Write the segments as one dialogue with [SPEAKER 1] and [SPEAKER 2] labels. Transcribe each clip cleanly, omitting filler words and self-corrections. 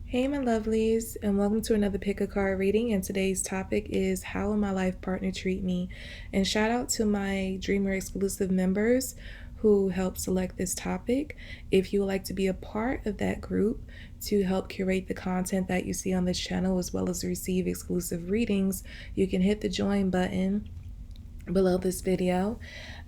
[SPEAKER 1] Hey, my lovelies, and welcome to another pick a card reading. And today's topic is how will my life partner treat me? And shout out to my Dreamer exclusive members who helped select this topic. If you would like to be a part of that group to help curate the content that you see on this channel as well as receive exclusive readings, you can hit the join button below this video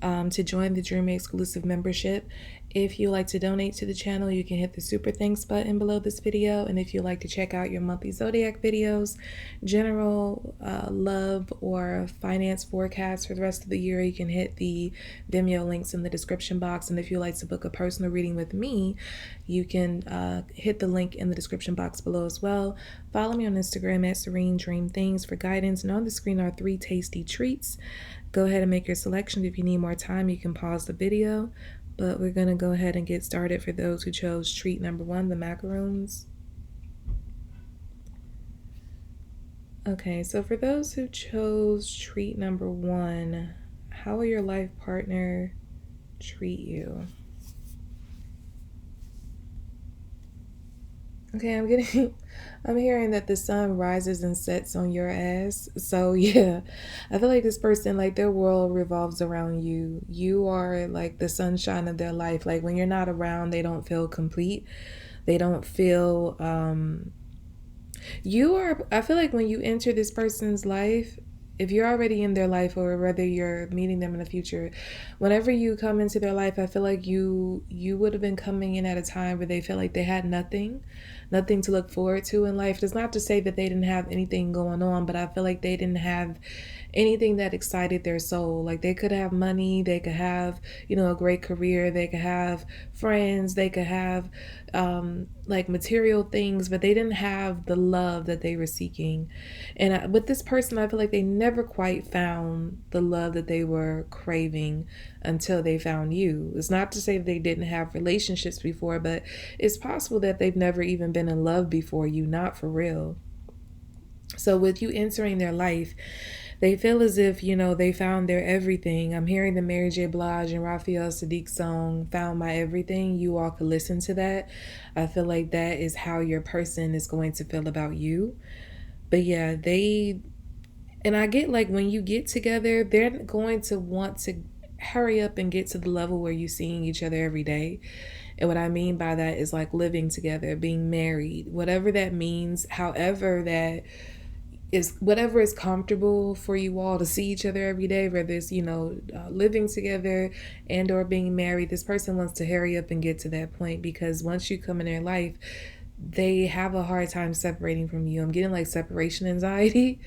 [SPEAKER 1] to join the Dreamer exclusive membership. If you like to donate to the channel, you can hit the super thanks button below this video. And if you like to check out your monthly Zodiac videos, general love or finance forecasts for the rest of the year, you can hit the Vimeo links in the description box. And if you like to book a personal reading with me, you can hit the link in the description box below as well. Follow me on Instagram at Serene Dream Things for guidance. And on the screen are 3 tasty treats. Go ahead and make your selection. If you need more time, you can pause the video. But we're going to go ahead and get started for those who chose treat number 1, the macaroons. Okay, so for those who chose treat number 1, how will your life partner treat you? Okay, I'm hearing that the sun rises and sets on your ass. So yeah, I feel like this person, like their world revolves around you. You are like the sunshine of their life. Like when you're not around, they don't feel complete. They don't feel, I feel like when you enter this person's life, if you're already in their life or whether you're meeting them in the future, whenever you come into their life, I feel like you would have been coming in at a time where they felt like they had nothing to look forward to in life. It's not to say that they didn't have anything going on, but I feel like they didn't have anything that excited their soul. Like they could have money, they could have, a great career, they could have friends, they could have like material things, but they didn't have the love that they were seeking. And with this person, I feel like they never quite found the love that they were craving until they found you. It's not to say that they didn't have relationships before, but it's possible that they've never even been in love before you, not for real. So with you entering their life, they feel as if, they found their everything. I'm hearing the Mary J. Blige and Raphael Sadiq song, Found My Everything. You all could listen to that. I feel like that is how your person is going to feel about you. But yeah, and I get like when you get together, they're going to want to hurry up and get to the level where you're seeing each other every day. And what I mean by that is like living together, being married, whatever that means, however that is, whatever is comfortable for you all to see each other every day, whether it's living together and or being married. This person wants to hurry up and get to that point, because once you come in their life, they have a hard time separating from you. I'm getting like separation anxiety.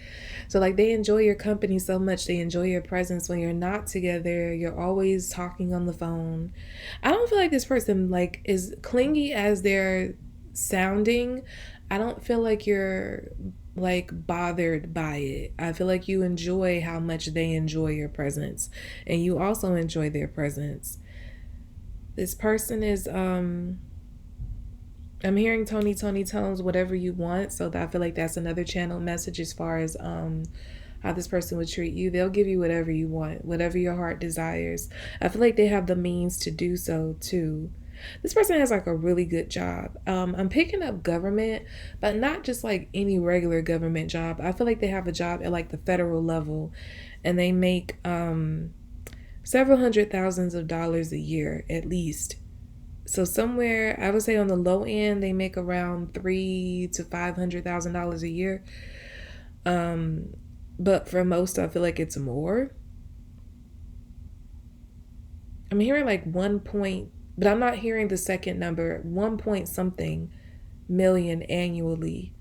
[SPEAKER 1] So like they enjoy your company so much, they enjoy your presence. When you're not together, you're always talking on the phone. I don't feel like this person like is clingy as they're sounding. I don't feel like you're like bothered by it. I feel like you enjoy how much they enjoy your presence, and you also enjoy their presence. This person is I'm hearing Tony Tones, whatever you want. So I feel like that's another channel message as far as how this person would treat you. They'll give you whatever you want, whatever your heart desires. I feel like they have the means to do so too. This person has like a really good job. I'm picking up government, but not just like any regular government job. I feel like they have a job at like the federal level, and they make several hundred thousands of dollars a year at least. So somewhere, I would say on the low end, they make around $300,000 to $500,000 a year. But for most, I feel like it's more. I'm hearing like but I'm not hearing the second number, 1 point something million annually.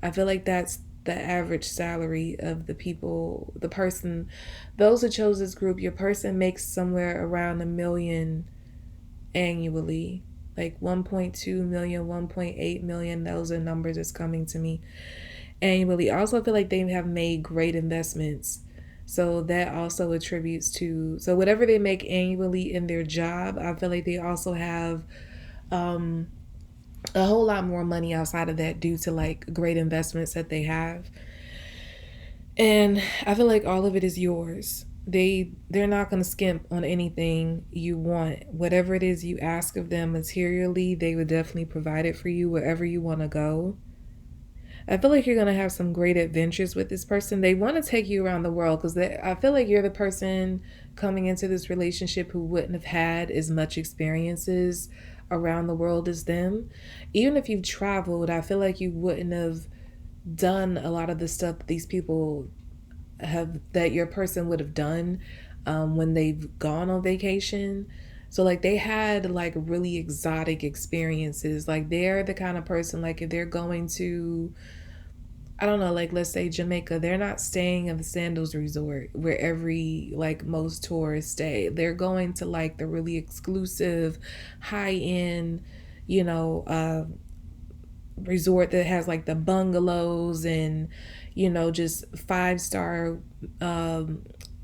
[SPEAKER 1] I feel like that's the average salary of the people, the person, those who chose this group. Your person makes somewhere around $1 million annually, like 1.2 million, 1.8 million. Those are numbers that's coming to me annually. I also feel like they have made great investments. So that also attributes to, so whatever they make annually in their job, I feel like they also have a whole lot more money outside of that due to like great investments that they have. And I feel like all of it is yours. they're not going to skimp on anything you want. Whatever it is you ask of them materially, they would definitely provide it for you wherever you want to go. I feel like you're going to have some great adventures with this person. They want to take you around the world because I feel like you're the person coming into this relationship who wouldn't have had as much experiences around the world as them. Even if you've traveled, I feel like you wouldn't have done a lot of the stuff that these people have, that your person would have done when they've gone on vacation. So like they had like really exotic experiences. Like they're the kind of person, like if they're going to, I don't know, like let's say Jamaica, they're not staying at the Sandals Resort where every like most tourists stay. They're going to like the really exclusive, high end, you know, resort that has like the bungalows and just 5-star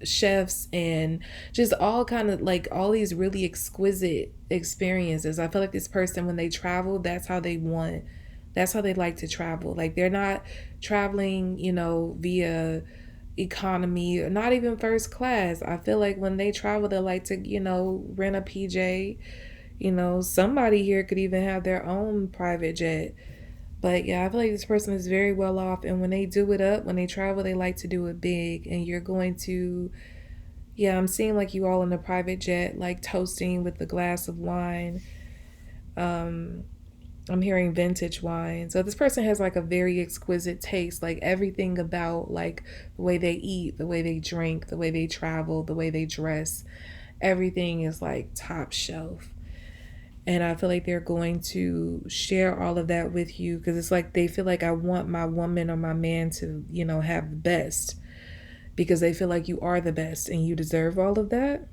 [SPEAKER 1] chefs and just all kind of like all these really exquisite experiences. I feel like this person, when they travel, that's how they like to travel. Like they're not traveling via economy or not even first class. I feel like when they travel, they like to rent a PJ. Somebody here could even have their own private jet. But yeah, I feel like this person is very well off, and when they do it up, when they travel, they like to do it big. And you're going to, yeah, I'm seeing like you all in a private jet, like toasting with a glass of wine. Um, I'm hearing vintage wine. So this person has like a very exquisite taste, like everything about like the way they eat, the way they drink, the way they travel, the way they dress. Everything is like top shelf. And I feel like they're going to share all of that with you because it's like they feel like I want my woman or my man to, have the best because they feel like you are the best and you deserve all of that.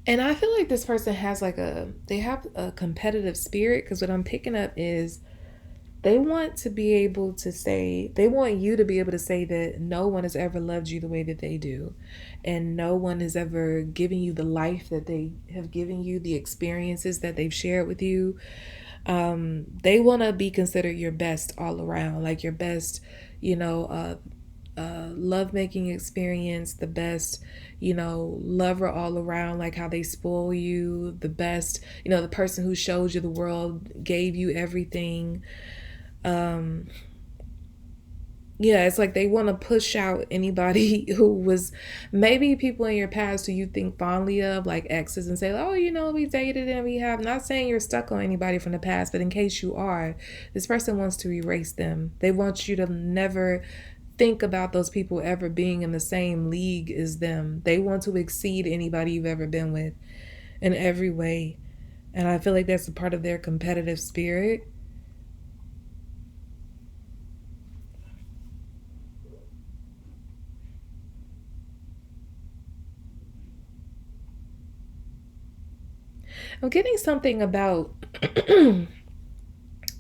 [SPEAKER 1] And I feel like this person has like they have a competitive spirit because what I'm picking up is they want to be able to say, they want you to be able to say that no one has ever loved you the way that they do. And no one has ever given you the life that they have given you, the experiences that they've shared with you. They want to be considered your best all around, like your best, you know, uh, love making experience, the best, lover all around, like how they spoil you, the best, the person who showed you the world, gave you everything. Um, yeah, it's like they want to push out anybody who was maybe people in your past who you think fondly of, like exes, and say, oh, we dated and we have. Not saying you're stuck on anybody from the past, but in case you are, this person wants to erase them. They want you to never think about those people ever being in the same league as them. They want to exceed anybody you've ever been with in every way. And I feel like that's a part of their competitive spirit. I'm getting something about,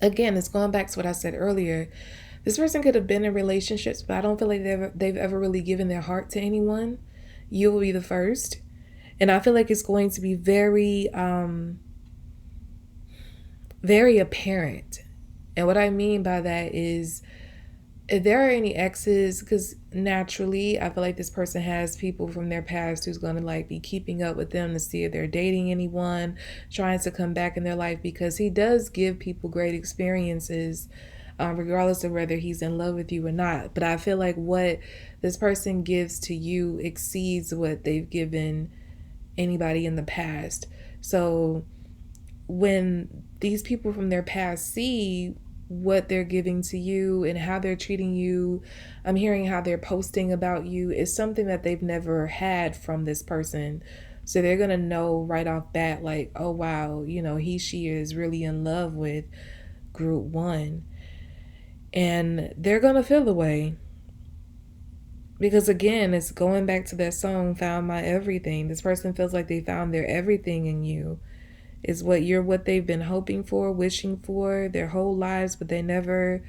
[SPEAKER 1] again, it's going back to what I said earlier. This person could have been in relationships, but I don't feel like they've ever really given their heart to anyone. You will be the first. And I feel like it's going to be very, very apparent. And what I mean by that is if there are any exes, because naturally I feel like this person has people from their past who's going to like be keeping up with them to see if they're dating anyone, trying to come back in their life, because he does give people great experiences, regardless of whether he's in love with you or not. But I feel like what this person gives to you exceeds what they've given anybody in the past. So when these people from their past see what they're giving to you and how they're treating you, I'm hearing how they're posting about you, is something that they've never had from this person. So they're going to know right off bat, like, oh, wow, she is really in love with group one. And they're going to feel the way. Because again, it's going back to that song, Found My Everything. This person feels like they found their everything in you. Is what they've been hoping for, wishing for their whole lives, but they never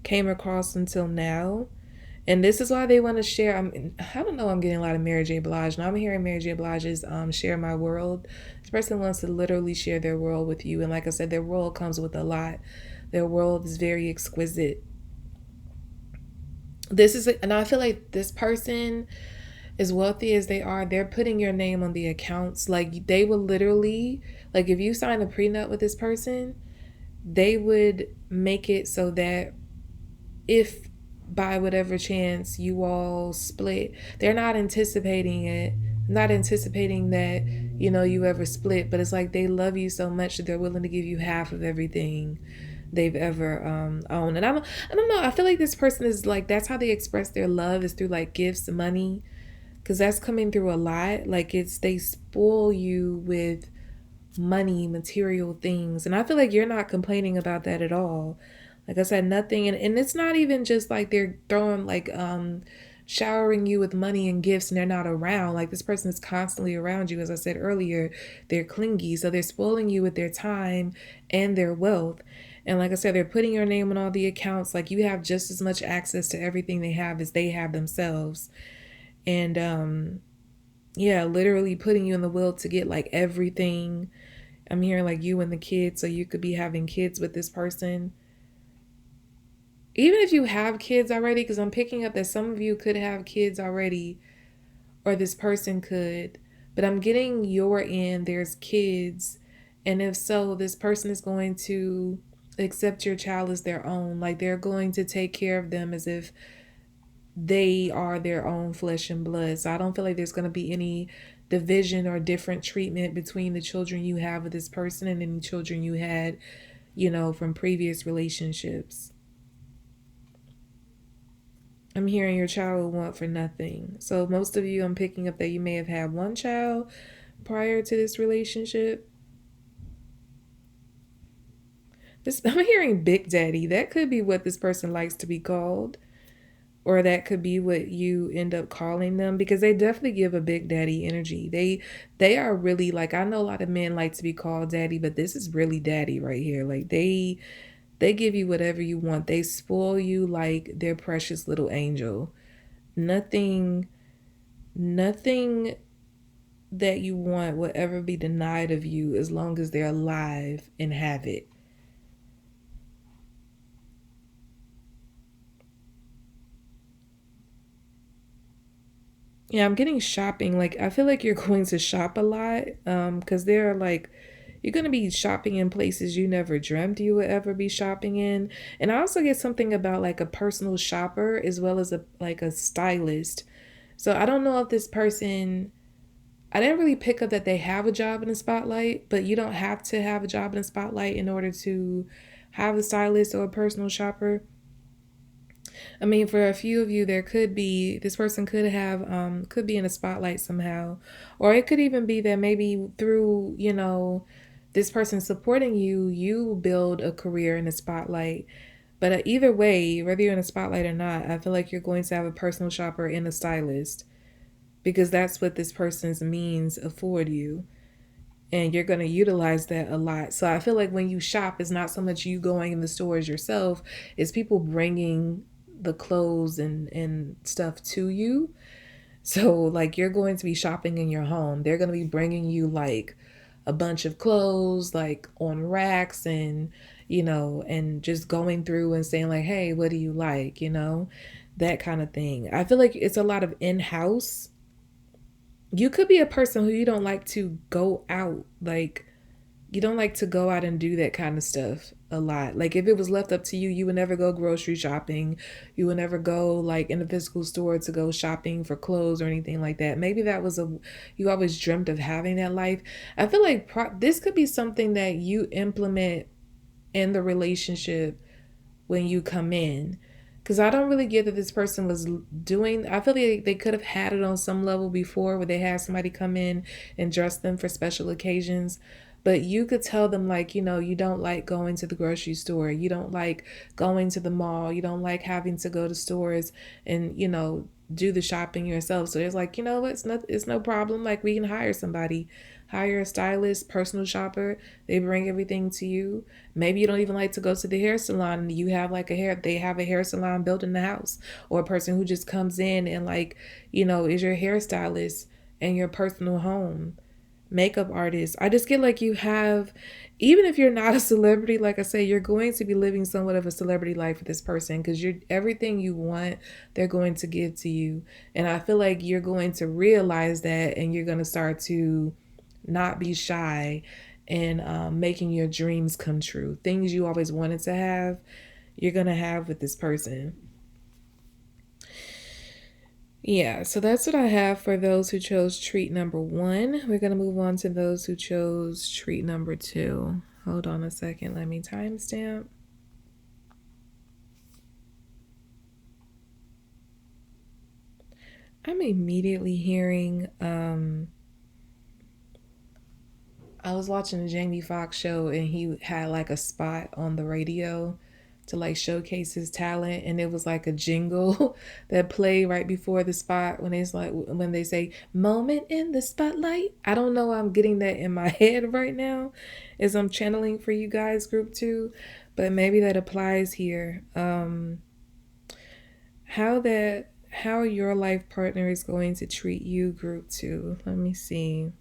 [SPEAKER 1] came across until now. And this is why they want to share. I don't know, I'm getting a lot of Mary J. Blige. Now I'm hearing Mary J. Blige's Share My World. This person wants to literally share their world with you. And like I said, their world comes with a lot. Their world is very exquisite. This is, and I feel like this person, as wealthy as they are, they're putting your name on the accounts. Like they will literally, like if you sign a prenup with this person, they would make it so that if by whatever chance you all split, they're not anticipating it, not anticipating that, you ever split, but it's like they love you so much that they're willing to give you half of everything they've ever owned. And I don't know, I feel like this person is like, that's how they express their love, is through like gifts, money, because that's coming through a lot. Like it's, they spoil you with money, material things. And I feel like you're not complaining about that at all. Like I said, nothing. And it's not even just like they're throwing like, showering you with money and gifts and they're not around. Like this person is constantly around you. As I said earlier, they're clingy. So they're spoiling you with their time and their wealth. And like I said, they're putting your name on all the accounts. Like you have just as much access to everything they have as they have themselves. And yeah, literally putting you in the will to get like everything. I'm hearing like you and the kids, so you could be having kids with this person. Even if you have kids already, because I'm picking up that some of you could have kids already, or this person could, but I'm getting your end, there's kids. And if so, this person is going to accept your child as their own. Like they're going to take care of them as if they are their own flesh and blood. So I don't feel like there's going to be any division or different treatment between the children you have with this person and any children you had, from previous relationships. I'm hearing your child will want for nothing. So most of you, I'm picking up that you may have had one child prior to this relationship. I'm hearing Big Daddy. That could be what this person likes to be called. Or that could be what you end up calling them, because they definitely give a big daddy energy. They are really like, I know a lot of men like to be called daddy, but this is really daddy right here. Like they give you whatever you want. They spoil you like their precious little angel. Nothing that you want will ever be denied of you as long as they're alive and have it. Yeah, I'm getting shopping. Like I feel like you're going to shop a lot, because they're like, you're going to be shopping in places you never dreamt you would ever be shopping in. And I also get something about like a personal shopper as well as a stylist. So I don't know if this person, I didn't really pick up that they have a job in the spotlight, but you don't have to have a job in the spotlight in order to have a stylist or a personal shopper. I mean, for a few of you, there could be, this person could have, could be in a spotlight somehow. Or it could even be that maybe through, this person supporting you, you build a career in the spotlight. But either way, whether you're in a spotlight or not, I feel like you're going to have a personal shopper and a stylist, because that's what this person's means afford you. And you're going to utilize that a lot. So I feel like when you shop, it's not so much you going in the stores yourself, it's people bringing the clothes and stuff to you. So like you're going to be shopping in your home. They're going to be bringing you like a bunch of clothes like on racks, and and just going through and saying like, hey, what do you like, that kind of thing. I feel like it's a lot of in-house. You could be a person who you don't like to go out, like you don't like to go out and do that kind of stuff a lot. Like if it was left up to you, you would never go grocery shopping. You would never go like in a physical store to go shopping for clothes or anything like that. Maybe that was you always dreamt of having that life. I feel like this could be something that you implement in the relationship when you come in. Because I don't really get that this person was doing, I feel like they could have had it on some level before where they had somebody come in and dress them for special occasions. But you could tell them like, you don't like going to the grocery store. You don't like going to the mall. You don't like having to go to stores and, do the shopping yourself. So it's like, what, it's no problem. Like we can hire a stylist, personal shopper. They bring everything to you. Maybe you don't even like to go to the hair salon and you have like they have a hair salon built in the house, or a person who just comes in and like, is your hairstylist in your personal home. makeup artist. I just get like you have, even if you're not a celebrity, like I say, you're going to be living somewhat of a celebrity life with this person because you're everything you want, they're going to give to you. And I feel like you're going to realize that and you're going to start to not be shy and making your dreams come true. Things you always wanted to have, you're going to have with this person. Yeah, so that's what I have for those who chose treat number one. We're going to move on to those who chose treat number two. Hold on a second. Let me timestamp. I'm immediately hearing, I was watching a Jamie Foxx show and he had like a spot on the radio to like showcase his talent, and it was like a jingle that played right before the spot when it's like when they say moment in the spotlight. I don't know, I'm getting that in my head right now as I'm channeling for you guys, group two, but maybe that applies here. How your life partner is going to treat you, group two. Let me see.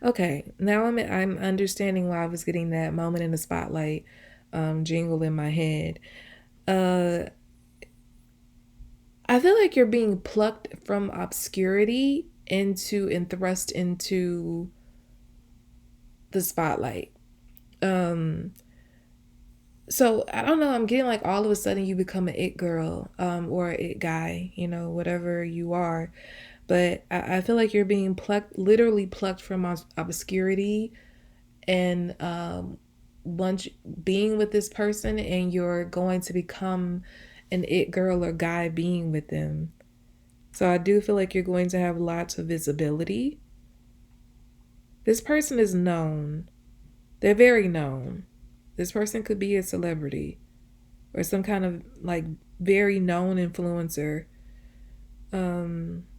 [SPEAKER 1] Okay, now I'm understanding why I was getting that moment in the spotlight jingle in my head. Uh, I feel like you're being plucked from obscurity into and thrust into the spotlight. Um, so I don't know. I'm getting like all of a sudden you become an it girl, or an it guy, whatever you are. But I feel like you're being plucked, literally plucked from obscurity, and once being with this person, and you're going to become an it girl or guy being with them. So I do feel like you're going to have lots of visibility. This person is known. They're very known. This person could be a celebrity or some kind of like very known influencer,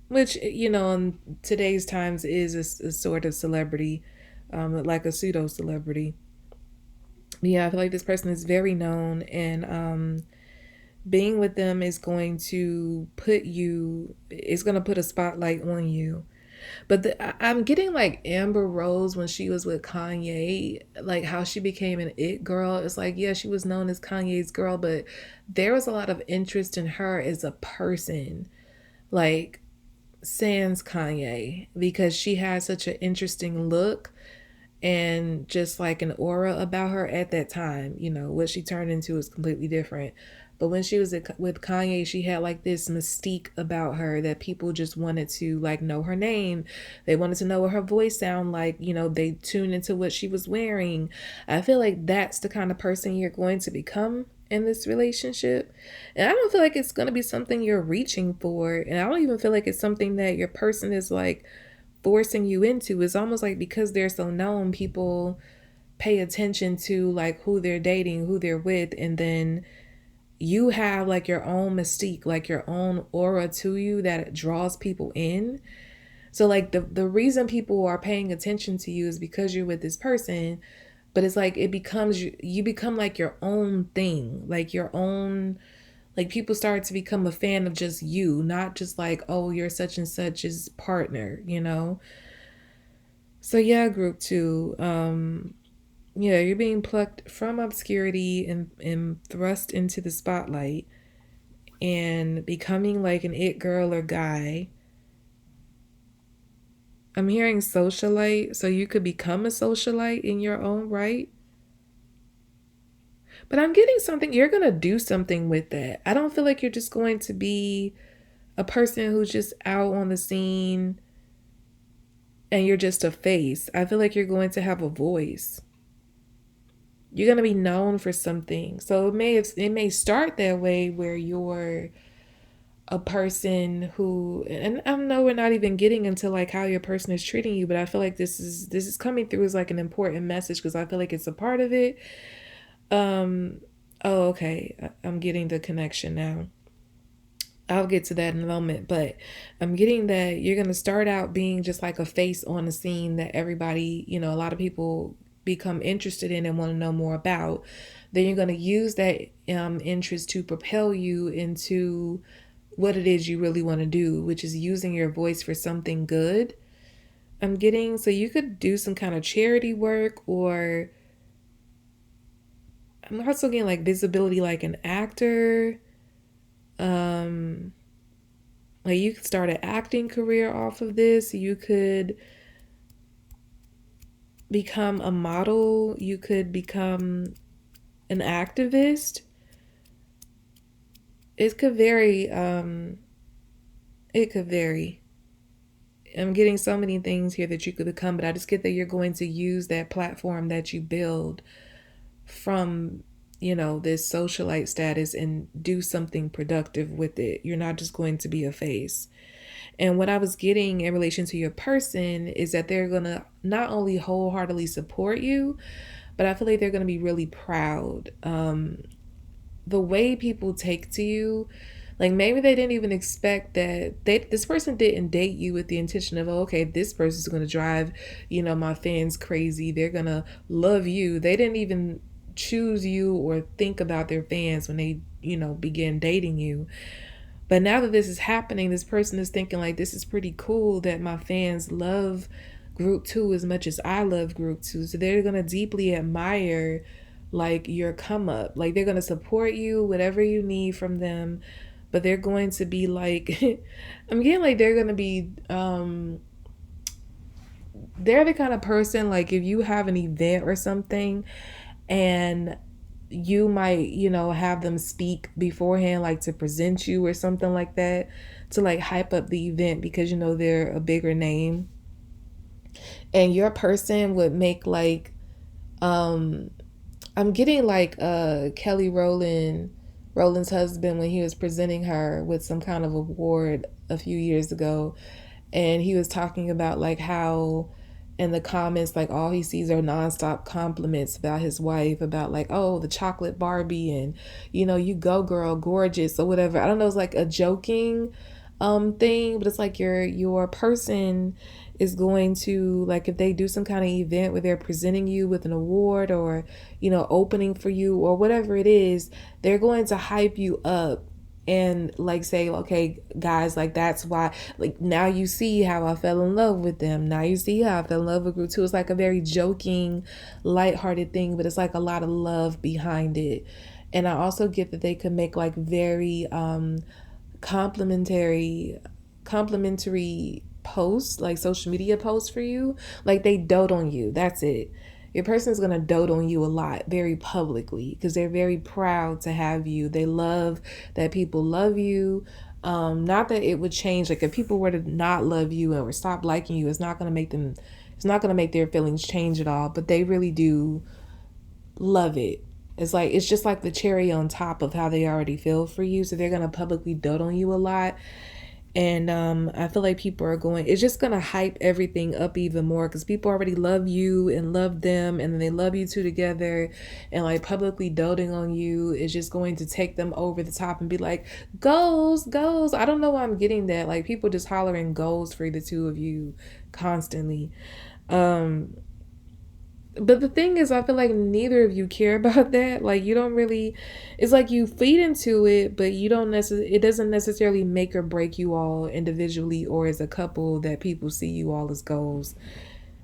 [SPEAKER 1] which in today's times is a sort of celebrity, like a pseudo celebrity. Yeah, I feel like this person is very known, and being with them is going to put a spotlight on you. But I'm getting like Amber Rose when she was with Kanye, like how she became an it girl. It's like, yeah, she was known as Kanye's girl, but there was a lot of interest in her as a person, like sans Kanye, because she had such an interesting look and just like an aura about her at that time. What she turned into is completely different. But when she was with Kanye, she had like this mystique about her that people just wanted to like know her name. They wanted to know what her voice sounded like. They tuned into what she was wearing. I feel like that's the kind of person you're going to become in this relationship. And I don't feel like it's going to be something you're reaching for. And I don't even feel like it's something that your person is like forcing you into. It's almost like because they're so known, people pay attention to like who they're dating, who they're with, and then you have like your own mystique, like your own aura to you that draws people in. So like the reason people are paying attention to you is because you're with this person, but it's like it becomes you become like your own thing, like your own, like people start to become a fan of just you, not just like, oh, you're such and such's partner. So yeah, group two, yeah, you're being plucked from obscurity and thrust into the spotlight and becoming like an it girl or guy. I'm hearing socialite, so you could become a socialite in your own right. But I'm getting something, you're going to do something with that. I don't feel like you're just going to be a person who's just out on the scene and you're just a face. I feel like you're going to have a voice. You're going to be known for something. So it may start that way where you're a person who, and I know we're not even getting into like how your person is treating you, but I feel like this is coming through as like an important message because I feel like it's a part of it. Oh, okay. I'm getting the connection now. I'll get to that in a moment, but I'm getting that you're going to start out being just like a face on a scene that everybody, a lot of people become interested in and want to know more about. Then you're going to use that interest to propel you into what it is you really want to do, which is using your voice for something good. I'm getting, so you could do some kind of charity work, or I'm also getting like visibility like an actor. Um like you could start an acting career off of this. You could become a model, you could become an activist. It could vary. It could vary. I'm getting so many things here that you could become, but I just get that you're going to use that platform that you build from, this socialite status and do something productive with it. You're not just going to be a face. And what I was getting in relation to your person is that they're going to not only wholeheartedly support you, but I feel like they're going to be really proud. The way people take to you, like maybe they didn't even expect that this person didn't date you with the intention of, oh, okay, this person's going to drive, my fans crazy. They're going to love you. They didn't even choose you or think about their fans when they, begin dating you. But now that this is happening, this person is thinking like, this is pretty cool that my fans love group 2 as much as I love group 2. So they're going to deeply admire like your come up. Like they're going to support you, whatever you need from them. But they're going to be like, I'm getting like they're going to be, they're the kind of person, like if you have an event or something and you might, have them speak beforehand, like to present you or something like that, to like hype up the event because, they're a bigger name. And your person would make like, I'm getting like Kelly Rowland's husband, when he was presenting her with some kind of award a few years ago, and he was talking about like how in the comments like all he sees are nonstop compliments about his wife, about like, oh, the chocolate Barbie, and you go girl, gorgeous, or whatever. I don't know, it's like a joking thing, but it's like your person is going to, like, if they do some kind of event where they're presenting you with an award or opening for you or whatever it is, they're going to hype you up and like say, okay guys, like that's why, like now you see how I fell in love with them, now you see how I fell in love with group 2. It's like a very joking, lighthearted thing, but it's like a lot of love behind it. And I also get that they could make like very complimentary posts, like social media posts for you. Like they dote on you. That's it. Your person's gonna dote on you a lot, very publicly, because they're very proud to have you. They love that people love you. Not that it would change. Like if people were to not love you or stop liking you, it's not gonna make them. It's not gonna make their feelings change at all. But they really do love it. It's just like the cherry on top of how they already feel for you. So they're gonna publicly dote on you a lot. And I feel like people are going, it's just going to hype everything up even more because people already love you and love them, and then they love you two together, and like publicly doting on you is just going to take them over the top and be like, goals, goals. I don't know why I'm getting that. Like people just hollering goals for the two of you constantly. But the thing is, I feel like neither of you care about that. Like you don't really, it's like you feed into it, but you don't necessarily, it doesn't necessarily make or break you all individually or as a couple that people see you all as goals.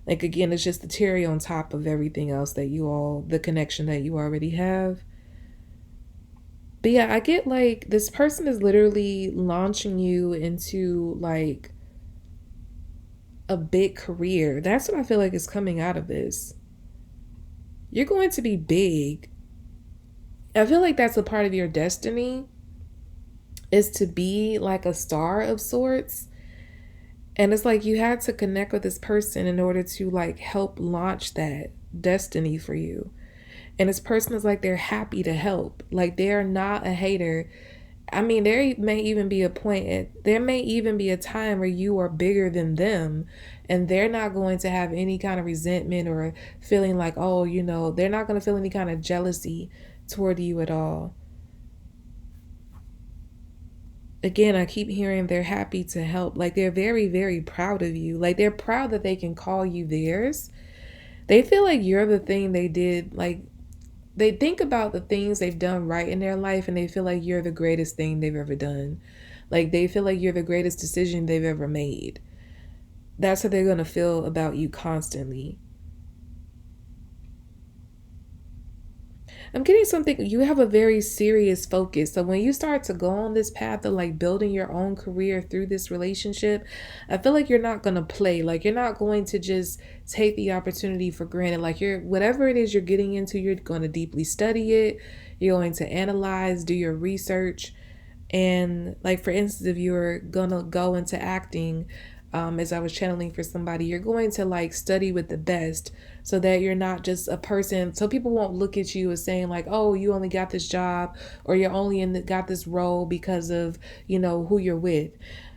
[SPEAKER 1] Like again, it's just the cherry on top of everything else that you all, the connection that you already have. But yeah, I get like this person is literally launching you into like a big career. That's what I feel like is coming out of this. You're going to be big. I feel like that's a part of your destiny, is to be like a star of sorts. And it's like you had to connect with this person in order to like help launch that destiny for you. And this person is like, they're happy to help. Like they're not a hater. I mean, there may even be a point, there may even be a time where you are bigger than them and they're not going to have any kind of resentment or feeling like, oh, they're not going to feel any kind of jealousy toward you at all. Again, I keep hearing they're happy to help. Like they're very, very proud of you. Like they're proud that they can call you theirs. They feel like you're the thing they did. Like they think about the things they've done right in their life and they feel like you're the greatest thing they've ever done. Like they feel like you're the greatest decision they've ever made. That's how they're going to feel about you constantly. I'm getting something. You have a very serious focus. So when you start to go on this path of like building your own career through this relationship, I feel like you're not going to play. Like you're not going to just take the opportunity for granted. Like you're, whatever it is you're getting into, you're going to deeply study it. You're going to analyze, do your research. And like for instance, if you're gonna go into acting, as I was channeling for somebody, you're going to like study with the best so that you're not just a person. So people won't look at you as saying like, oh, you only got this job or you're only got this role because of, who you're with.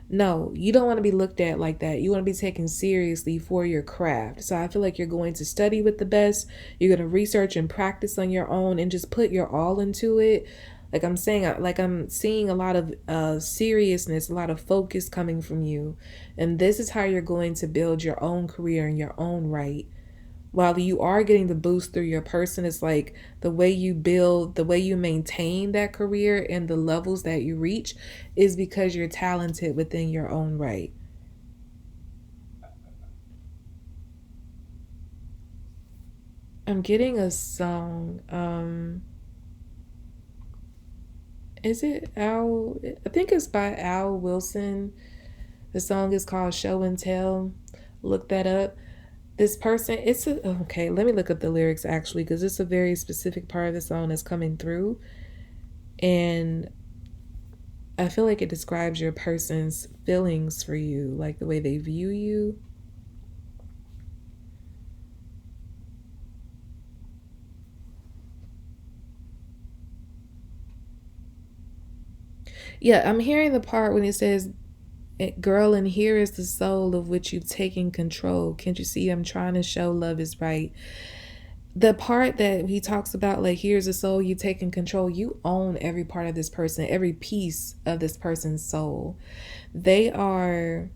[SPEAKER 1] No, you don't want to be looked at like that. You want to be taken seriously for your craft. So I feel like you're going to study with the best. You're going to research and practice on your own and just put your all into it. Like I'm saying, like I'm seeing a lot of seriousness, a lot of focus coming from you. And this is how you're going to build your own career in your own right. While you are getting the boost through your person, it's like the way you build, the way you maintain that career and the levels that you reach is because you're talented within your own right. I'm getting a song. Is it Al? I think it's by Al Wilson. The song is called Show and Tell. Look that up. This person, it's a, okay, let me look up the lyrics actually, because it's a very specific part of the song that's coming through. And I feel like it describes your person's feelings for you, like the way they view you. Yeah, I'm hearing the part when it says, girl, and here is the soul of which you've taken control. Can't you see I'm trying to show love is right? The part that he talks about, like, here's a soul, you taking control. You own every part of this person, every piece of this person's soul. They are,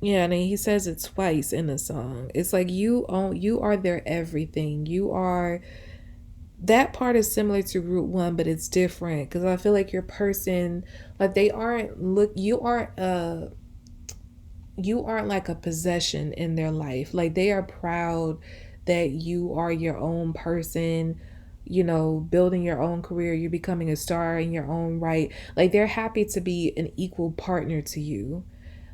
[SPEAKER 1] yeah, and he says it twice in the song. It's like you are their everything. You are, that part is similar to Route One, but it's different because I feel like your person, like they aren't look, you aren't like a possession in their life. Like they are proud that you are your own person, building your own career, you're becoming a star in your own right. Like they're happy to be an equal partner to you.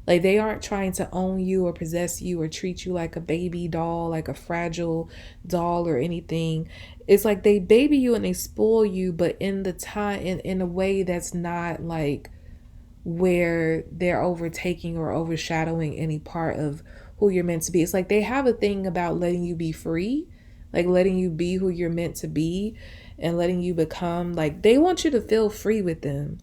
[SPEAKER 1] Like they aren't trying to own you or possess you or treat you like a baby doll, like a fragile doll or anything. It's like they baby you and they spoil you, but in the time in a way that's not like where they're overtaking or overshadowing any part of who you're meant to be. It's like they have a thing about letting you be free, like letting you be who you're meant to be and letting you become, like they want you to feel free with them.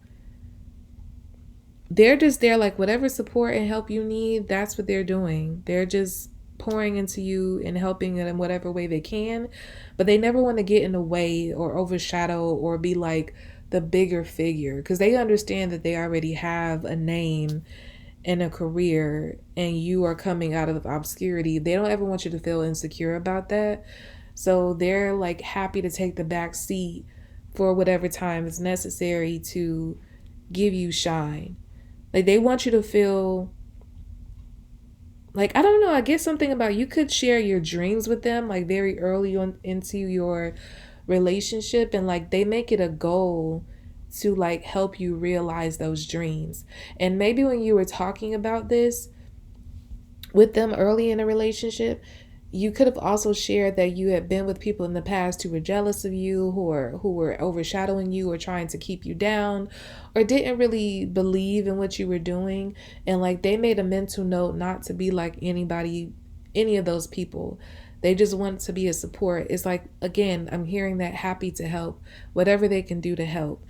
[SPEAKER 1] They're just there, like whatever support and help you need, that's what they're doing. They're just pouring into you and helping in whatever way they can, but they never want to get in the way or overshadow or be like the bigger figure because they understand that they already have a name and a career and you are coming out of obscurity. They don't ever want you to feel insecure about that. So they're like happy to take the back seat for whatever time is necessary to give you shine. Like they want you to feel like, I don't know, I guess something about, you could share your dreams with them like very early on into your relationship and like they make it a goal to like help you realize those dreams. And maybe when you were talking about this with them early in a relationship, you could have also shared that you had been with people in the past who were jealous of you, who were overshadowing you or trying to keep you down or didn't really believe in what you were doing, and like they made a mental note not to be like anybody, any of those people. They just want to be a support. It's like, again, I'm hearing that happy to help, whatever they can do to help.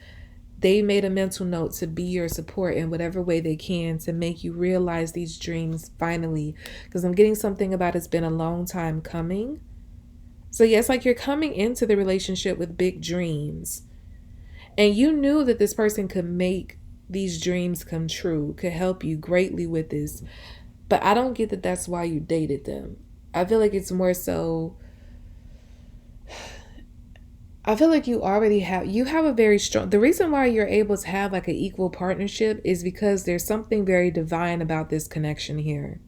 [SPEAKER 1] They made a mental note to be your support in whatever way they can to make you realize these dreams finally. Because I'm getting something about it's been a long time coming. So, yeah, it's like you're coming into the relationship with big dreams. And you knew that this person could make these dreams come true, could help you greatly with this. But I don't get that that's why you dated them. I feel like it's more so, I feel like you have a very strong, the reason why you're able to have like an equal partnership is because there's something very divine about this connection here.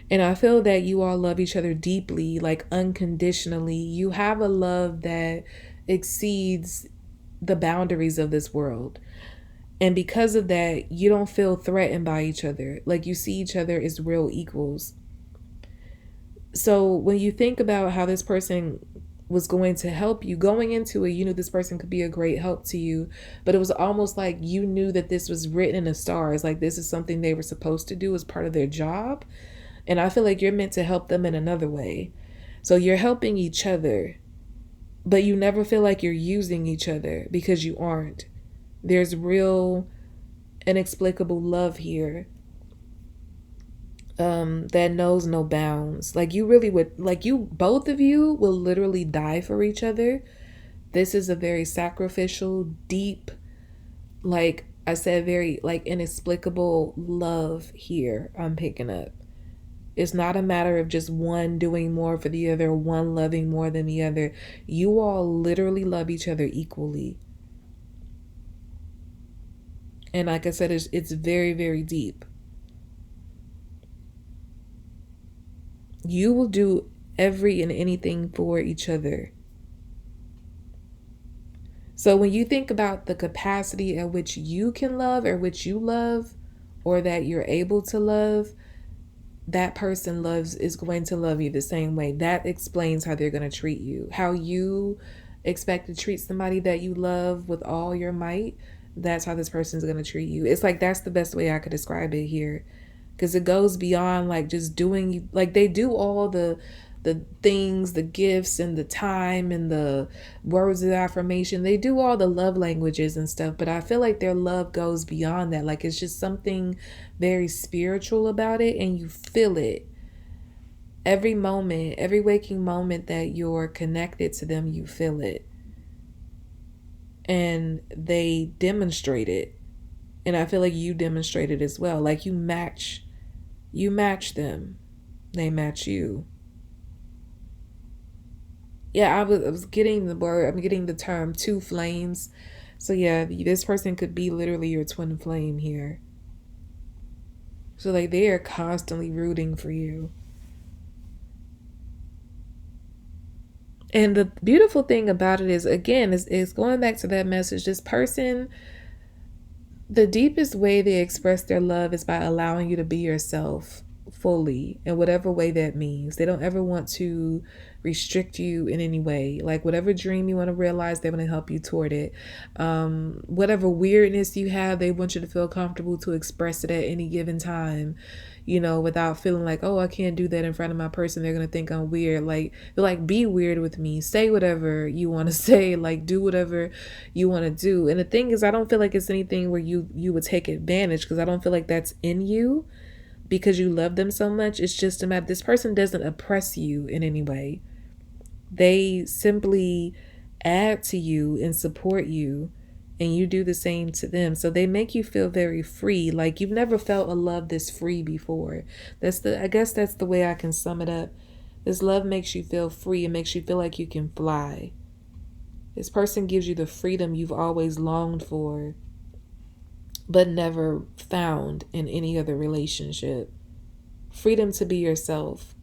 [SPEAKER 1] And I feel that you all love each other deeply, like unconditionally. You have a love that exceeds the boundaries of this world. And because of that, you don't feel threatened by each other. Like you see each other as real equals. So when you think about how this person was going to help you going into it, you knew this person could be a great help to you, but it was almost like you knew that this was written in the stars, like this is something they were supposed to do as part of their job. And I feel like you're meant to help them in another way. So you're helping each other, but you never feel like you're using each other because you aren't. There's real inexplicable love here, that knows no bounds. Like you really would, like you, both of you will literally die for each other. This is a very sacrificial, deep, like I said, very like inexplicable love here I'm picking up. It's not a matter of just one doing more for the other, one loving more than the other. You all literally love each other equally. And like I said, it's very, very deep. You will do every and anything for each other. So when you think about the capacity at which you can love or which you love or that you're able to love, that person loves is going to love you the same way. That explains how they're going to treat you. How you expect to treat somebody that you love with all your might, that's how this person's going to treat you. It's like that's the best way I could describe it here, because it goes beyond like just doing, like they do all the things, the gifts and the time and the words of affirmation. They do all the love languages and stuff, but I feel like their love goes beyond that. Like it's just something very spiritual about it, and you feel it every moment, every waking moment that you're connected to them, you feel it. And they demonstrate it. And I feel like you demonstrate it as well. Like you match them. They match you. Yeah, I was getting the word, I'm getting the term two flames. So yeah, this person could be literally your twin flame here. So like they are constantly rooting for you. And the beautiful thing about it is, again, is going back to that message. This person, the deepest way they express their love is by allowing you to be yourself fully in whatever way that means. They don't ever want to restrict you in any way. Like whatever dream you want to realize, they want to help you toward it. Whatever weirdness you have, they want you to feel comfortable to express it at any given time, you know, without feeling like, oh, I can't do that in front of my person, they're gonna think I'm weird. Like they're like, be weird with me, say whatever you want to say, like do whatever you want to do. And the thing is, I don't feel like it's anything where you would take advantage, because I don't feel like that's in you, because you love them so much. It's just a matter, this person doesn't oppress you in any way. They simply add to you and support you, and you do the same to them. So they make you feel very free. Like you've never felt a love this free before. I guess that's the way I can sum it up. This love makes you feel free. It makes you feel like you can fly. This person gives you the freedom you've always longed for, but never found in any other relationship. Freedom to be yourself.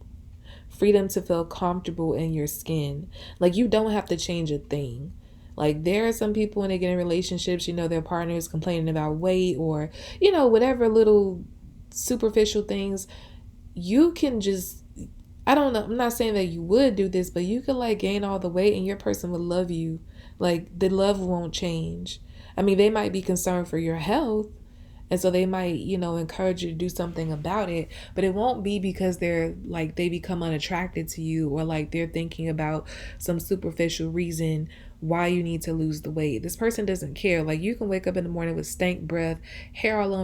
[SPEAKER 1] Freedom to feel comfortable in your skin. Like you don't have to change a thing. Like there are some people when they get in relationships, you know, their partner is complaining about weight or, you know, whatever little superficial things. You can just, I don't know, I'm not saying that you would do this, but you could like gain all the weight and your person would love you. Like the love won't change. I mean, they might be concerned for your health, and so they might, you know, encourage you to do something about it, but it won't be because they're like, they become unattracted to you, or like they're thinking about some superficial reason why you need to lose the weight. This person doesn't care. Like you can wake up in the morning with stank breath, hair all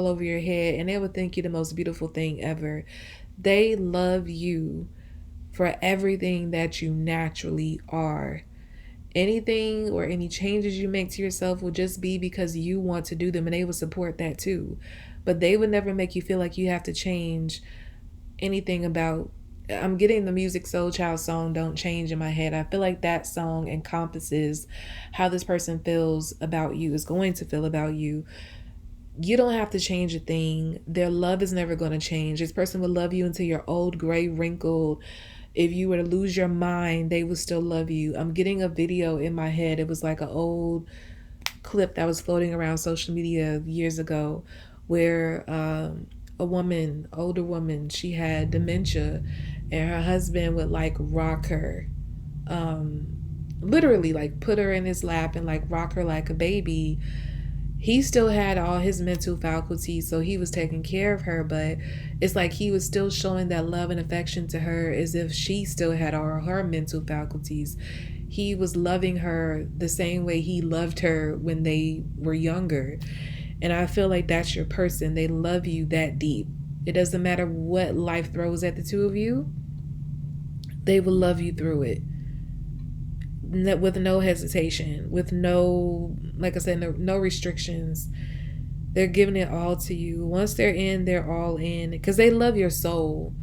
[SPEAKER 1] over your head, and they would think you're the most beautiful thing ever. They love you for everything that you naturally are. Anything or any changes you make to yourself will just be because you want to do them, and they will support that too. But they would never make you feel like you have to change anything about I'm getting the Music Soul Child song Don't Change in my head. I feel like that song encompasses how this person feels about you, is going to feel about you. You don't have to change a thing. Their love is never going to change. This person will love you until you're old, gray, wrinkled. If you were to lose your mind, they will still love you. I'm getting a video in my head. It was like an old clip that was floating around social media years ago where a woman, older woman, she had dementia and her husband would like rock her, um, literally like put her in his lap and like rock her like a baby. He still had all his mental faculties, so he was taking care of her, but it's like he was still showing that love and affection to her as if she still had all her mental faculties. He was loving her the same way he loved her when they were younger. And I feel like that's your person. They love you that deep. It doesn't matter what life throws at the two of you, they will love you through it with no hesitation, with no, like I said, no restrictions. They're giving it all to you. Once they're in, they're all in because they love your soul.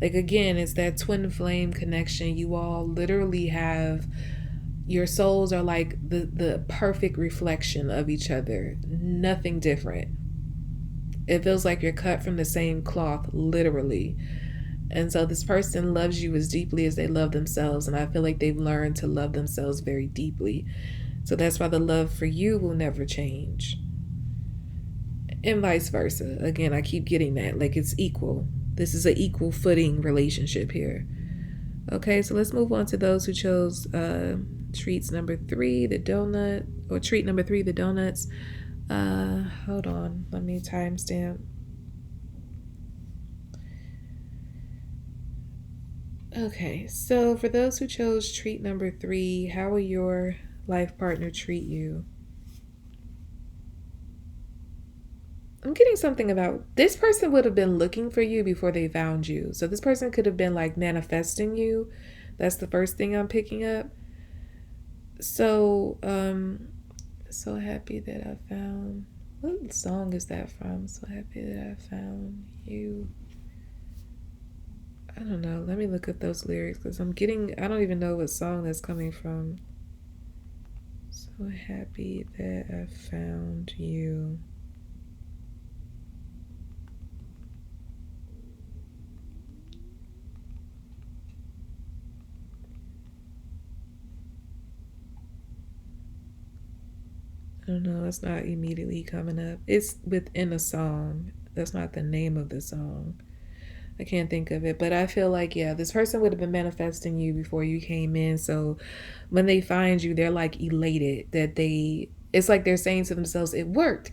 [SPEAKER 1] Like, again, it's that twin flame connection. You all literally have, your souls are like the perfect reflection of each other. Nothing different. It feels like you're cut from the same cloth, literally. And so this person loves you as deeply as they love themselves. And I feel like they've learned to love themselves very deeply. So that's why the love for you will never change. And vice versa. Again, I keep getting that. Like, it's equal. This is an equal footing relationship here. Okay, so let's move on to those who chose treats number 3, the donut, or treat number 3, the donuts. Hold on. Let me timestamp. Okay, so for those who chose treat number 3, how will your life partner treat you? I'm getting something about this person would have been looking for you before they found you. So this person could have been like manifesting you. That's the first thing I'm picking up. So, so happy that I found. What song is that from? So happy that I found you. I don't know. Let me look at those lyrics because I don't even know what song that's coming from. So happy that I found you. I don't know. It's not immediately coming up. It's within a song. That's not the name of the song. I can't think of it, but I feel like, yeah, this person would have been manifesting you before you came in. So when they find you, they're like elated that it's like they're saying to themselves, it worked.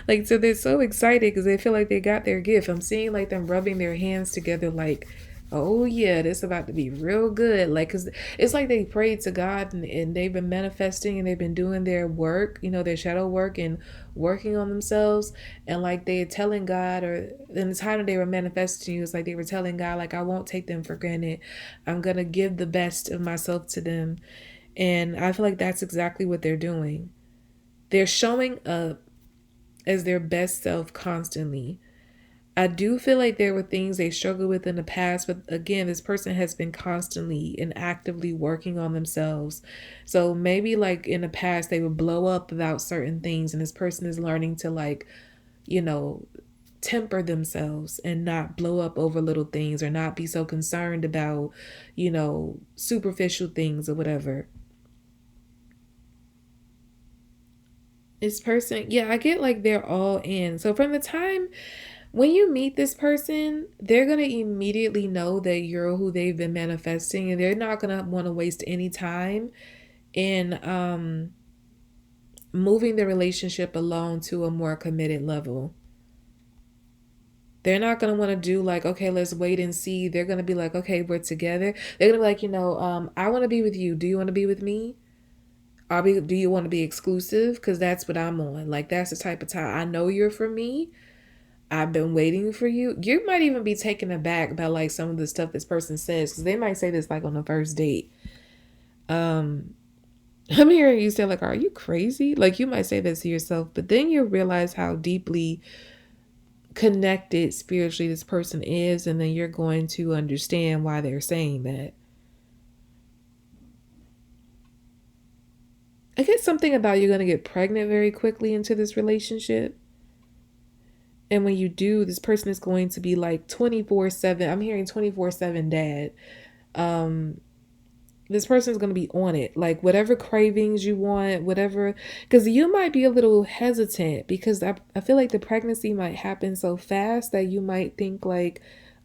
[SPEAKER 1] Like, so they're so excited because they feel like they got their gift. I'm seeing like them rubbing their hands together, like, oh yeah, this about to be real good. Like, because it's like they prayed to God and they've been manifesting and they've been doing their work, their shadow work and working on themselves. And like they're telling God, or in the time that they were manifesting you, it's like they were telling God, like, I won't take them for granted. I'm going to give the best of myself to them. And I feel like that's exactly what they're doing. They're showing up as their best self constantly. I do feel like there were things they struggled with in the past, but again, this person has been constantly and actively working on themselves. So maybe like in the past, they would blow up about certain things, and this person is learning to like, you know, temper themselves and not blow up over little things or not be so concerned about, superficial things or whatever. This person, yeah, I get like they're all in. So from the time when you meet this person, they're going to immediately know that you're who they've been manifesting, and they're not going to want to waste any time in moving the relationship along to a more committed level. They're not going to want to do like, okay, let's wait and see. They're going to be like, okay, we're together. They're going to be like, I want to be with you. Do you want to be with me? Do you want to be exclusive? Because that's what I'm on. Like, that's the type of time. I know you're for me. I've been waiting for you. You might even be taken aback by like some of the stuff this person says, because they might say this like on the first date. I'm hearing you say like, are you crazy? Like, you might say this to yourself, but then you realize how deeply connected spiritually this person is, and then you're going to understand why they're saying that. I get something about you're going to get pregnant very quickly into this relationship. And when you do, this person is going to be like 24/7. I'm hearing 24/7 dad. Um, this person is going to be on it. Like whatever cravings you want, whatever. Because you might be a little hesitant because I feel like the pregnancy might happen so fast that you might think like,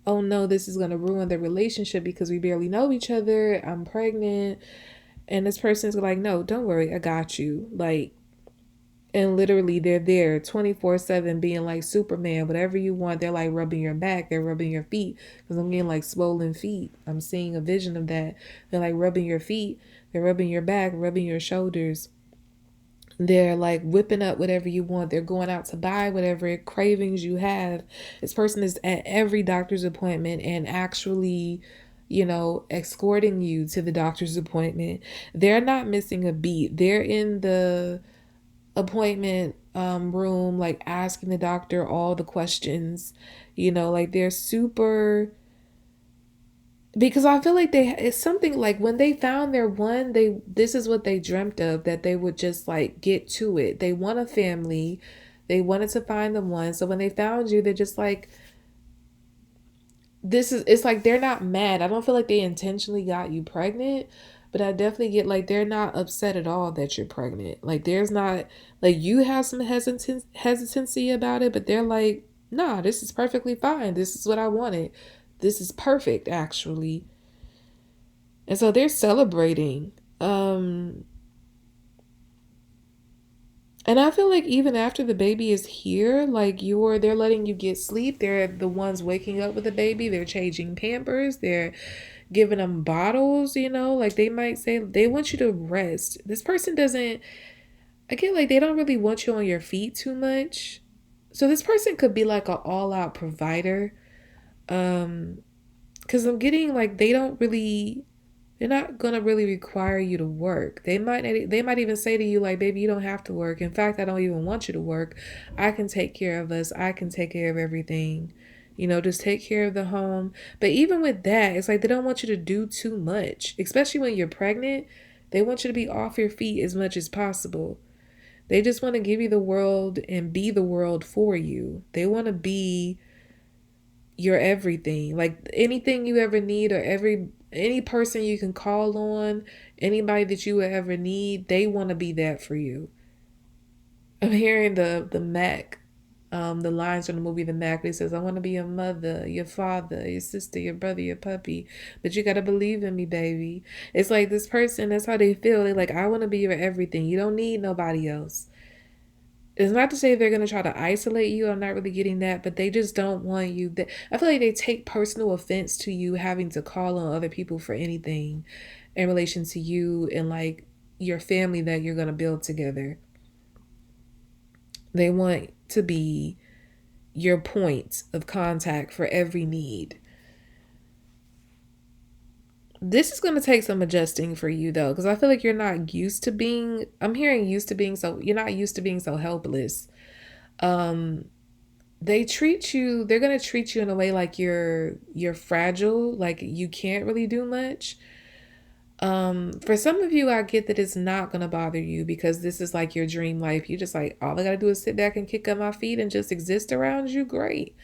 [SPEAKER 1] oh no, this is going to ruin the relationship because we barely know each other. I'm pregnant. And this person's like, no, don't worry. I got you. Like, and literally they're there 24/7 being like Superman, whatever you want. They're like rubbing your back, they're rubbing your feet, because I'm getting like swollen feet. I'm seeing a vision of that. They're like rubbing your feet, they're rubbing your back, rubbing your shoulders. They're like whipping up whatever you want. They're going out to buy whatever cravings you have. This person is at every doctor's appointment and actually, escorting you to the doctor's appointment. They're not missing a beat. They're in the appointment room, like asking the doctor all the questions, like they're super, because I feel like it's something like when they found their one, this is what they dreamt of, that they would just like get to it. They want a family, they wanted to find the one. So when they found you, they're just like, it's like they're not mad. I don't feel like they intentionally got you pregnant, but I definitely get like they're not upset at all that you're pregnant. Like there's not, like, you have some hesitancy about it, but they're like, nah, this is perfectly fine. This is what I wanted. This is perfect, actually. And so they're celebrating. And I feel like even after the baby is here, like they're letting you get sleep. They're the ones waking up with the baby. They're changing Pampers. They're giving them bottles, like they might say they want you to rest. This person doesn't, I get like they don't really want you on your feet too much. So this person could be like an all out provider. Because I'm getting like they're not gonna really require you to work. They might even say to you like, baby, you don't have to work. In fact, I don't even want you to work. I can take care of us. I can take care of everything. Just take care of the home. But even with that, it's like they don't want you to do too much, especially when you're pregnant. They want you to be off your feet as much as possible. They just want to give you the world and be the world for you. They want to be your everything. Like anything you ever need, or any person you can call on, anybody that you would ever need, they want to be that for you. I'm hearing the Mac, the lines from the movie The Mac. He says, "I want to be your mother, your father, your sister, your brother, your puppy, but you gotta believe in me, baby." It's like this person. That's how they feel. They're like, "I want to be your everything. You don't need nobody else." It's not to say they're going to try to isolate you. I'm not really getting that, but they just don't want you. I feel like they take personal offense to you having to call on other people for anything in relation to you and like your family that you're going to build together. They want to be your point of contact for every need. This is going to take some adjusting for you though, because I feel like you're not used to being, I'm hearing used to being so, you're not used to being so helpless. Um, they're going to treat you in a way like you're fragile, like you can't really do much. For some of you, I get that it's not going to bother you because this is like your dream life. You just like, all I got to do is sit back and kick up my feet and just exist around you. Great.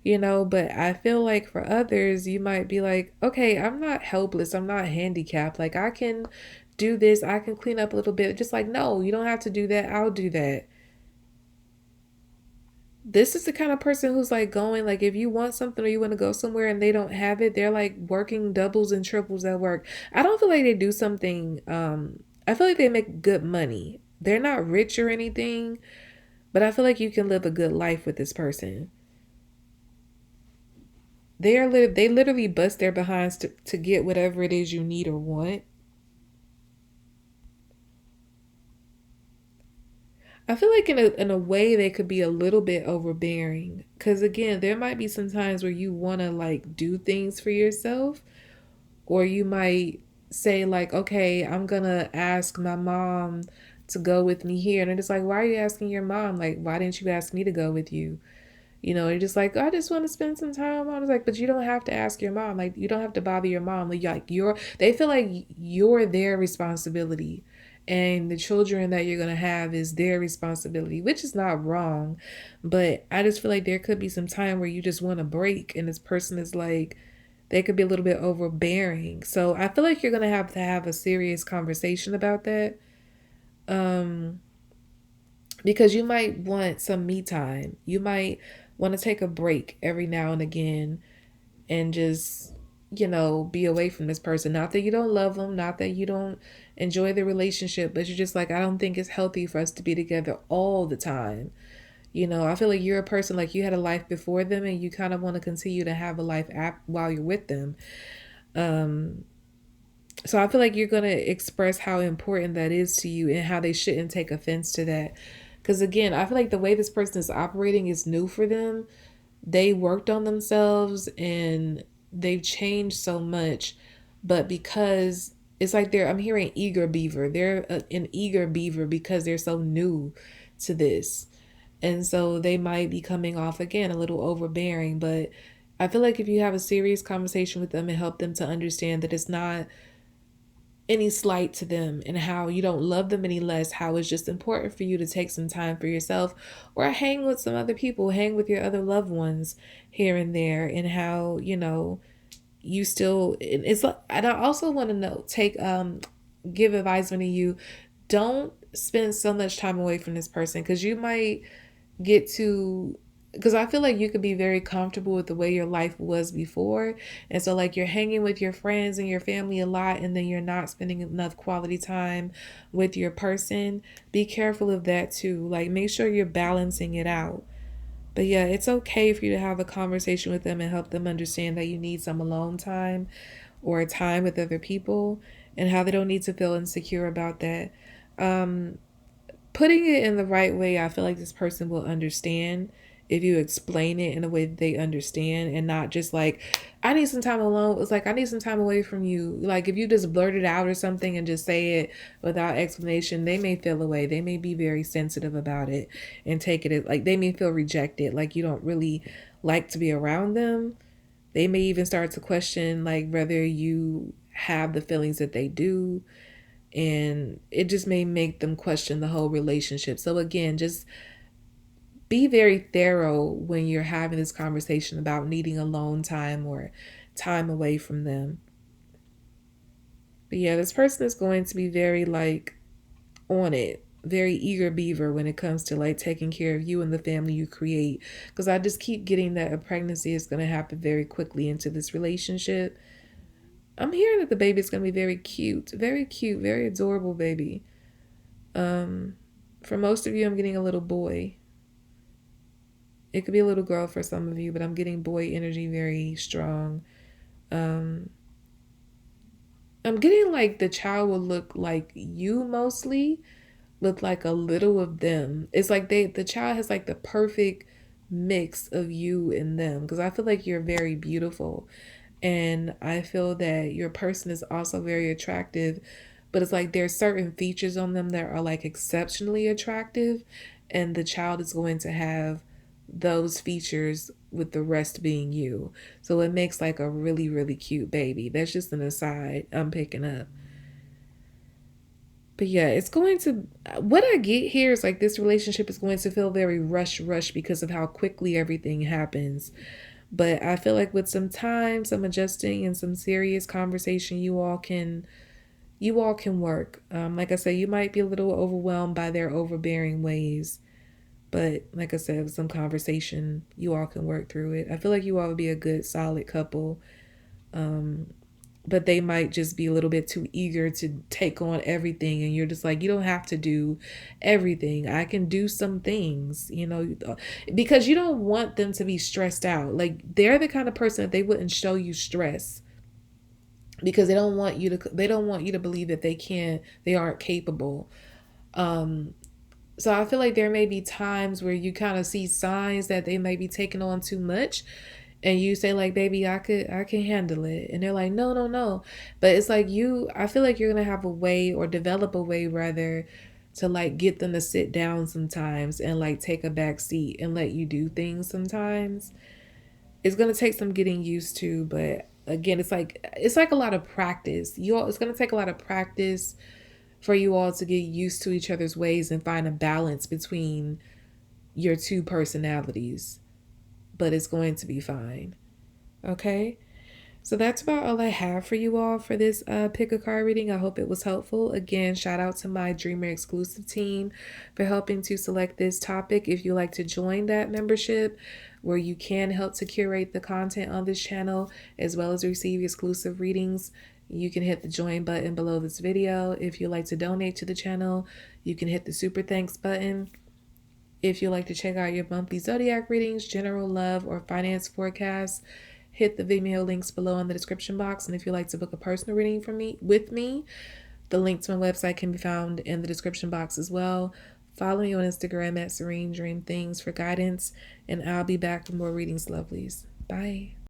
[SPEAKER 1] But I feel like for others, you might be like, okay, I'm not helpless. I'm not handicapped. Like I can do this. I can clean up a little bit. Just like, no, you don't have to do that. I'll do that. This is the kind of person who's like going, like if you want something or you want to go somewhere and they don't have it, they're like working doubles and triples at work. I don't feel like they do something, I feel like they make good money. They're not rich or anything, but I feel like you can live a good life with this person. They literally bust their behinds to get whatever it is you need or want. I feel like in a way they could be a little bit overbearing, cuz again, there might be some times where you want to like do things for yourself, or you might say like, "Okay, I'm going to ask my mom to go with me here." And it's like, "Why are you asking your mom? Like, why didn't you ask me to go with you?" You're just like, I just want to spend some time. I was like, but you don't have to ask your mom. Like, you don't have to bother your mom. They feel like you're their responsibility, and the children that you're gonna have is their responsibility, which is not wrong. But I just feel like there could be some time where you just want a break, and this person is like, they could be a little bit overbearing. So I feel like you're gonna have to have a serious conversation about that. Um, because you might want some me time. You might want to take a break every now and again and just, be away from this person. Not that you don't love them, not that you don't enjoy the relationship, but you're just like, I don't think it's healthy for us to be together all the time. I feel like you're a person, like, you had a life before them and you kind of want to continue to have a life while you're with them. Um, so I feel like you're going to express how important that is to you and how they shouldn't take offense to that. Because again, I feel like the way this person is operating is new for them. They worked on themselves and they've changed so much. But because it's like I'm hearing eager beaver. They're an eager beaver because they're so new to this. And so they might be coming off again a little overbearing. But I feel like if you have a serious conversation with them and help them to understand that it's not any slight to them and how you don't love them any less, how it's just important for you to take some time for yourself or hang with some other people, hang with your other loved ones here and there, and how, you still, it's like, and I also want to know, give advisement to you, don't spend so much time away from this person because you might get to, because I feel like you could be very comfortable with the way your life was before. And so, like, you're hanging with your friends and your family a lot, and then you're not spending enough quality time with your person. Be careful of that too. Like, make sure you're balancing it out. But yeah, it's okay for you to have a conversation with them and help them understand that you need some alone time or time with other people, and how they don't need to feel insecure about that. Um, Putting it in the right way, I feel like this person will understand if you explain it in a way that they understand, and not just like, I need some time alone. It's like, I need some time away from you. Like, if you just blurt it out or something and just say it without explanation, they may feel away. They may be very sensitive about it and take it like they may feel rejected, like you don't really like to be around them. They may even start to question like whether you have the feelings that they do, and it just may make them question the whole relationship. So again, just be very thorough when you're having this conversation about needing alone time or time away from them. But yeah, this person is going to be very like on it, very eager beaver when it comes to like taking care of you and the family you create, because I just keep getting that a pregnancy is going to happen very quickly into this relationship. I'm hearing that the baby is going to be very cute, very adorable baby. Um, for most of you, I'm getting a little boy. It could be a little girl for some of you, but I'm getting boy energy very strong. Um, I'm getting like the child will look like you mostly, with like a little of them. It's like the child has like the perfect mix of you and them, because I feel like you're very beautiful, and I feel that your person is also very attractive, but it's like there's certain features on them that are like exceptionally attractive, and the child is going to have those features with the rest being you. So it makes like a really, really cute baby. That's just an aside I'm picking up. But yeah, it's going to, what I get here is like this relationship is going to feel very rush because of how quickly everything happens. But I feel like with some time, some adjusting, and some serious conversation, you all can work. Like I said, you might be a little overwhelmed by their overbearing ways, but like I said, with some conversation, you all can work through it. I feel like you all would be a good, solid couple. Um, but they might just be a little bit too eager to take on everything, and you're just like, you don't have to do everything. I can do some things, because you don't want them to be stressed out. Like, they're the kind of person that they wouldn't show you stress, because they don't want you to believe that they aren't capable. um so I feel like there may be times where you kind of see signs that they may be taking on too much, and you say like, baby, I can handle it, and they're like, no, no, no. But it's like, I feel like you're gonna have a way, or develop a way rather, to like get them to sit down sometimes and like take a back seat and let you do things sometimes. It's gonna take some getting used to, but again, it's like a lot of practice. You all, it's gonna take a lot of practice for you all to get used to each other's ways and find a balance between your two personalities. But it's going to be fine. Okay? So that's about all I have for you all for this pick a card reading. I hope it was helpful. Again, shout out to my Dreamer exclusive team for helping to select this topic. If you like to join that membership, where you can help to curate the content on this channel as well as receive exclusive readings, you can hit the join button below this video. If you like to donate to the channel, you can hit the super thanks button. If you like to check out your monthly Zodiac readings, general love, or finance forecasts, hit the Vimeo links below in the description box. And if you'd like to book a personal reading with me, the link to my website can be found in the description box as well. Follow me on Instagram at Serene Dream Things for guidance, and I'll be back with more readings, lovelies. Bye.